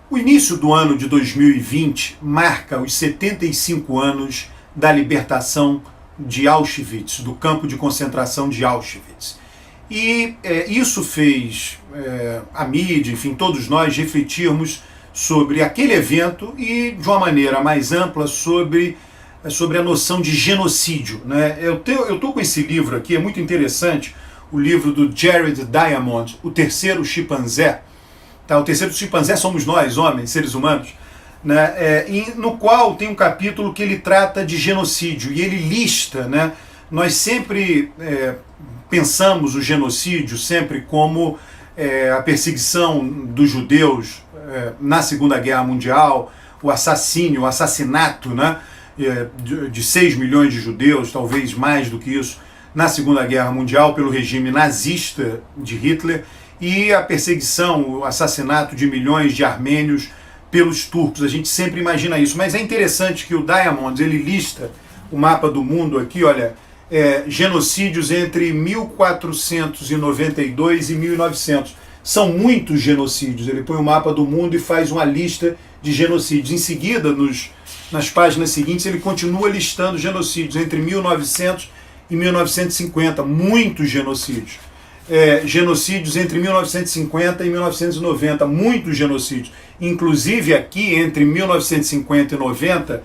O início do ano de 2020 marca os 75 anos da libertação de Auschwitz, do campo de concentração de Auschwitz. E isso fez a mídia, enfim, todos nós refletirmos sobre aquele evento e, de uma maneira mais ampla, sobre a noção de genocídio, né? Eu estou com esse livro aqui, é muito interessante, o livro do Jared Diamond, O Terceiro Chimpanzé. Tá, o terceiro chimpanzé somos nós, homens, seres humanos, né? No qual tem um capítulo que ele trata de genocídio e ele lista, né? Nós sempre pensamos o genocídio sempre como a perseguição dos judeus na Segunda Guerra Mundial, o assassinato, né? De 6 milhões de judeus, talvez mais do que isso, na Segunda Guerra Mundial pelo regime nazista de Hitler, e a perseguição, o assassinato de milhões de armênios pelos turcos. A gente sempre imagina isso, mas é interessante que o Diamond, ele lista o mapa do mundo aqui, olha, genocídios entre 1492 e 1900. São muitos genocídios. Ele põe o mapa do mundo e faz uma lista de genocídios. Em seguida, nas páginas seguintes, ele continua listando genocídios entre 1900 e 1950. Muitos genocídios. Genocídios entre 1950 e 1990, muitos genocídios. Inclusive aqui, entre 1950 e 90,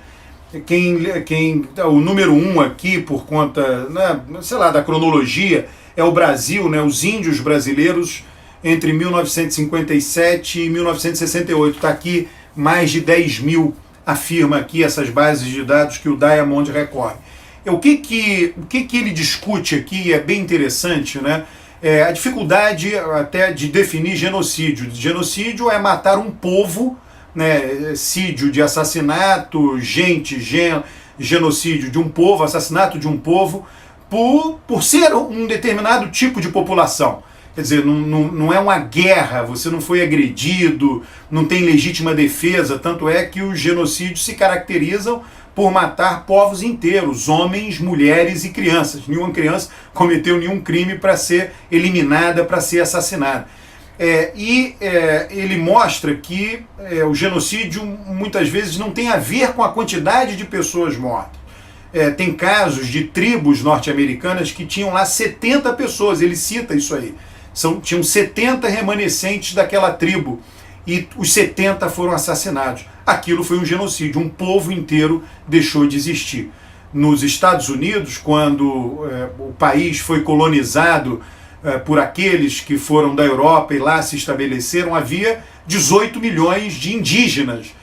o número 1 aqui, por conta, né, sei lá, da cronologia, é o Brasil, né, os índios brasileiros entre 1957 e 1968. Está aqui mais de 10 mil, afirma aqui essas bases de dados que o Diamond recorre. O que ele discute aqui é bem interessante, né? A dificuldade até de definir genocídio. Genocídio é matar um povo, né? Sídio de assassinato, genocídio de um povo, assassinato de um povo, por ser um determinado tipo de população. Quer dizer, não é uma guerra, você não foi agredido, não tem legítima defesa, tanto é que os genocídios se caracterizam por matar povos inteiros, homens, mulheres e crianças. Nenhuma criança cometeu nenhum crime para ser eliminada, para ser assassinada. Ele mostra que o genocídio muitas vezes não tem a ver com a quantidade de pessoas mortas. Tem casos de tribos norte-americanas que tinham lá 70 pessoas, ele cita isso aí. Tinham 70 remanescentes daquela tribo e os 70 foram assassinados. Aquilo foi um genocídio, um povo inteiro deixou de existir. Nos Estados Unidos, quando o país foi colonizado por aqueles que foram da Europa e lá se estabeleceram, havia 18 milhões de indígenas.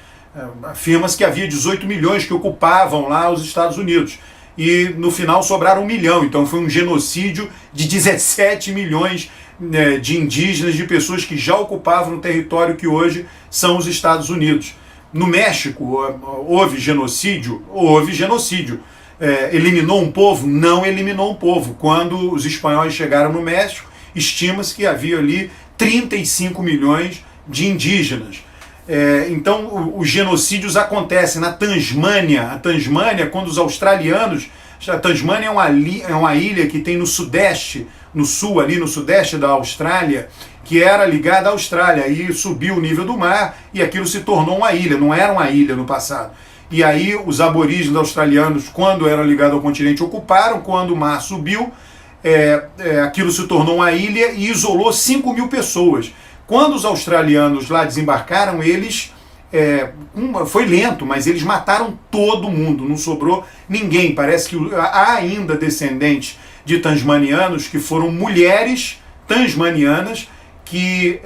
Afirma-se que havia 18 milhões que ocupavam lá os Estados Unidos. E no final sobraram 1 milhão, então foi um genocídio de 17 milhões de indígenas, de pessoas que já ocupavam o território que hoje são os Estados Unidos. No México houve genocídio? Houve genocídio. Eliminou um povo? Não eliminou um povo. Quando os espanhóis chegaram no México, estima-se que havia ali 35 milhões de indígenas. Então os genocídios acontecem na Tasmânia. A Tasmânia, quando os australianos... A Tasmânia é uma ilha que tem no sudeste, no sul, ali no sudeste da Austrália, que era ligada à Austrália. Aí subiu o nível do mar e aquilo se tornou uma ilha, não era uma ilha no passado. E aí os aborígenes australianos, quando era ligado ao continente, ocuparam. Quando o mar subiu, aquilo se tornou uma ilha e isolou 5 mil pessoas. Quando os australianos lá desembarcaram, eles... foi lento, mas eles mataram todo mundo, não sobrou ninguém. Parece que há ainda descendentes de tasmanianos que foram mulheres tasmanianas que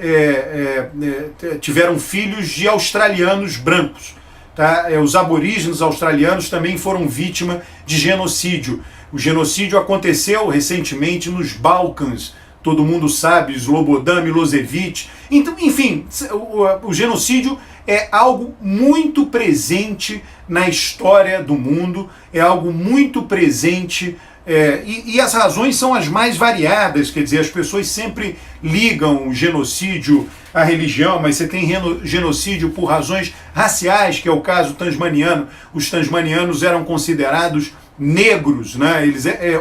tiveram filhos de australianos brancos. Tá? Os aborígenes australianos também foram vítima de genocídio. O genocídio aconteceu recentemente nos Balcãs. Todo mundo sabe, Slobodan Milosevic. Então, enfim, o genocídio é algo muito presente na história do mundo, é algo muito presente, e as razões são as mais variadas. Quer dizer, as pessoas sempre ligam o genocídio à religião, mas você tem genocídio por razões raciais, que é o caso tasmaniano. Os tasmanianos eram considerados negros, né?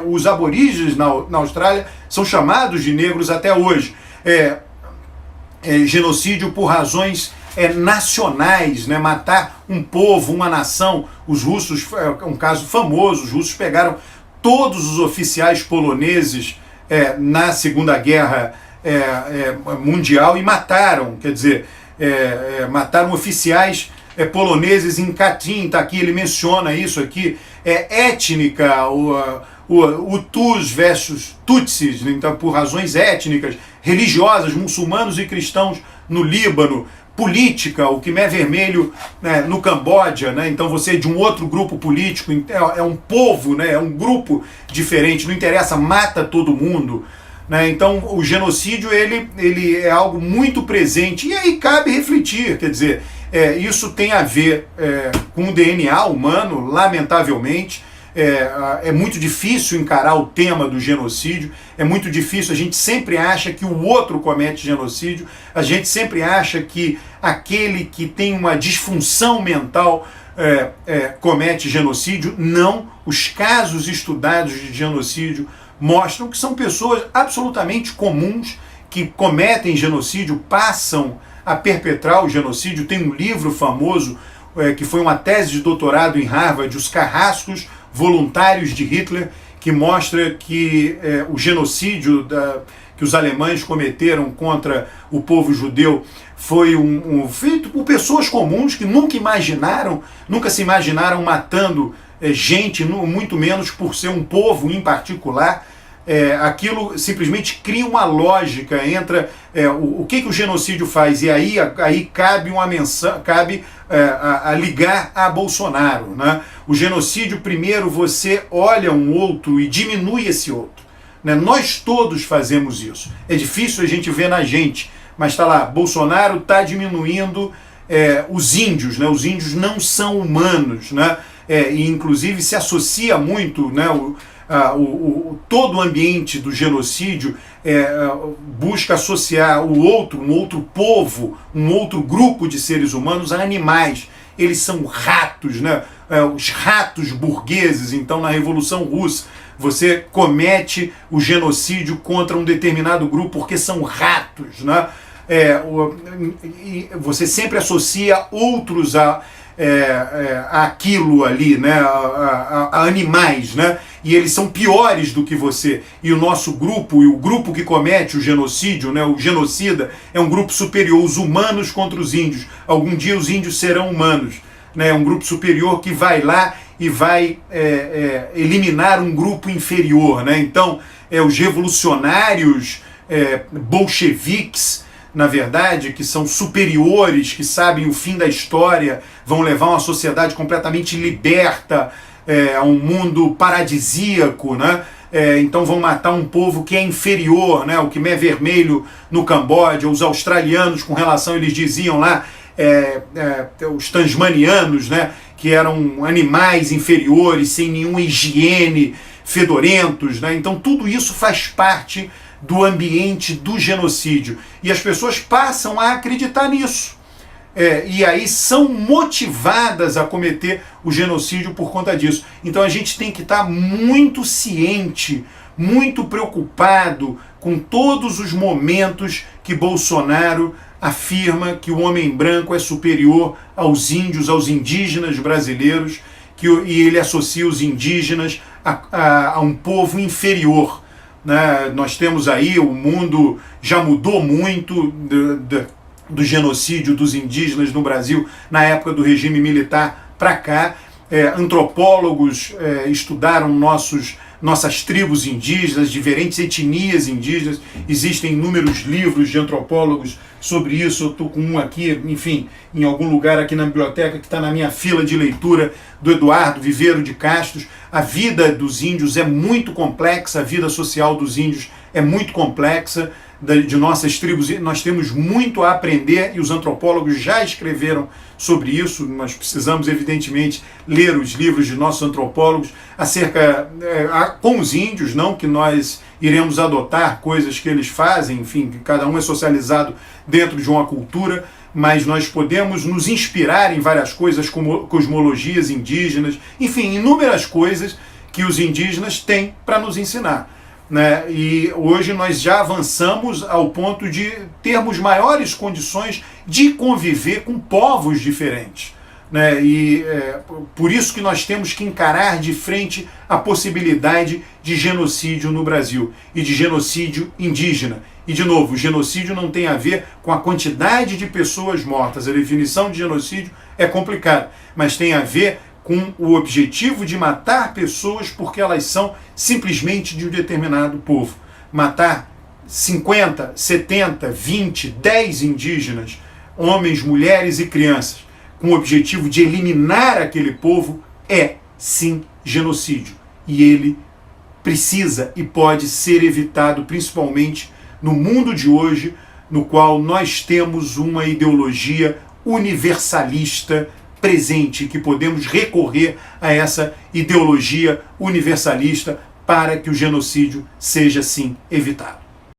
Os aborígenes na Austrália são chamados de negros até hoje. Genocídio por razões nacionais, né? Matar um povo, uma nação. Os russos, é um caso famoso, os russos pegaram todos os oficiais poloneses na Segunda Guerra Mundial e mataram, quer dizer, mataram oficiais poloneses em Katyn, tá aqui, ele menciona isso aqui, étnica, Hutus versus Tutsis, então por razões étnicas, religiosas, muçulmanos e cristãos no Líbano, política, o Khmer Vermelho, né, no Camboja, né, então você é de um outro grupo político, é um povo, né, é um grupo diferente, não interessa, mata todo mundo. Né, então o genocídio ele é algo muito presente, e aí cabe refletir, quer dizer, isso tem a ver com o DNA humano, lamentavelmente. É muito difícil encarar o tema do genocídio, é muito difícil, a gente sempre acha que o outro comete genocídio, a gente sempre acha que aquele que tem uma disfunção mental comete genocídio. Não, os casos estudados de genocídio mostram que são pessoas absolutamente comuns que cometem genocídio, passam a perpetrar o genocídio. Tem um livro famoso que foi uma tese de doutorado em Harvard, Os Carrascos Voluntários de Hitler, que mostra que o genocídio que os alemães cometeram contra o povo judeu foi feito por pessoas comuns que nunca se imaginaram matando gente, muito menos por ser um povo em particular. Aquilo simplesmente cria uma lógica entre o que o genocídio faz, e aí cabe uma menção, cabe a ligar a Bolsonaro, né? O genocídio, primeiro, você olha um outro e diminui esse outro, né? Nós todos fazemos isso, é difícil a gente ver na gente, mas está lá, Bolsonaro está diminuindo os índios, né? Os índios não são humanos, né? E inclusive se associa muito, né, todo o ambiente do genocídio busca associar um outro povo, um outro grupo de seres humanos a animais. Eles são ratos, né? Os ratos burgueses. Então, na Revolução Russa, você comete o genocídio contra um determinado grupo porque são ratos, né? Você sempre associa outros aquilo ali, né? A animais, né? E eles são piores do que você. E o nosso grupo, e o grupo que comete o genocídio, né, o genocida, é um grupo superior, os humanos contra os índios. Algum dia os índios serão humanos. Né? É um grupo superior que vai lá e vai eliminar um grupo inferior. Né? Então, os revolucionários bolcheviques, na verdade, que são superiores, que sabem o fim da história, vão levar uma sociedade completamente liberta, a um mundo paradisíaco, né? Então vão matar um povo que é inferior, né? O Khmer Vermelho no Camboja, os australianos com relação, eles diziam lá, os tasmanianos, né? Que eram animais inferiores, sem nenhuma higiene, fedorentos, né? Então tudo isso faz parte do ambiente do genocídio. E as pessoas passam a acreditar nisso. E aí são motivadas a cometer o genocídio por conta disso. Então a gente tem que estar muito ciente, muito preocupado com todos os momentos que Bolsonaro afirma que o homem branco é superior aos índios, aos indígenas brasileiros, e ele associa os indígenas a um povo inferior. Né? Nós temos aí, o mundo já mudou muito do genocídio dos indígenas no Brasil na época do regime militar para cá. Antropólogos estudaram nossas tribos indígenas, diferentes etnias indígenas. Existem inúmeros livros de antropólogos sobre isso. Eu estou com um aqui, enfim, em algum lugar aqui na biblioteca, que está na minha fila de leitura, do Eduardo Viveiro de Castros. A vida dos índios é muito complexa, a vida social dos índios é muito complexa, de nossas tribos. Nós temos muito a aprender, e os antropólogos já escreveram sobre isso. Nós precisamos, evidentemente, ler os livros de nossos antropólogos acerca, com os índios, não que nós iremos adotar coisas que eles fazem, enfim, que cada um é socializado dentro de uma cultura, mas nós podemos nos inspirar em várias coisas, como cosmologias indígenas, enfim, inúmeras coisas que os indígenas têm para nos ensinar. né? E hoje nós já avançamos ao ponto de termos maiores condições de conviver com povos diferentes, né? E por isso que nós temos que encarar de frente a possibilidade de genocídio no Brasil e de genocídio indígena. E, de novo, o genocídio não tem a ver com a quantidade de pessoas mortas. A definição de genocídio é complicada, mas tem a ver com o objetivo de matar pessoas porque elas são simplesmente de um determinado povo. Matar 50, 70, 20, 10 indígenas, homens, mulheres e crianças, com o objetivo de eliminar aquele povo, é sim genocídio. E ele precisa e pode ser evitado, principalmente no mundo de hoje, no qual nós temos uma ideologia universalista presente, que podemos recorrer a essa ideologia universalista para que o genocídio seja sim evitado.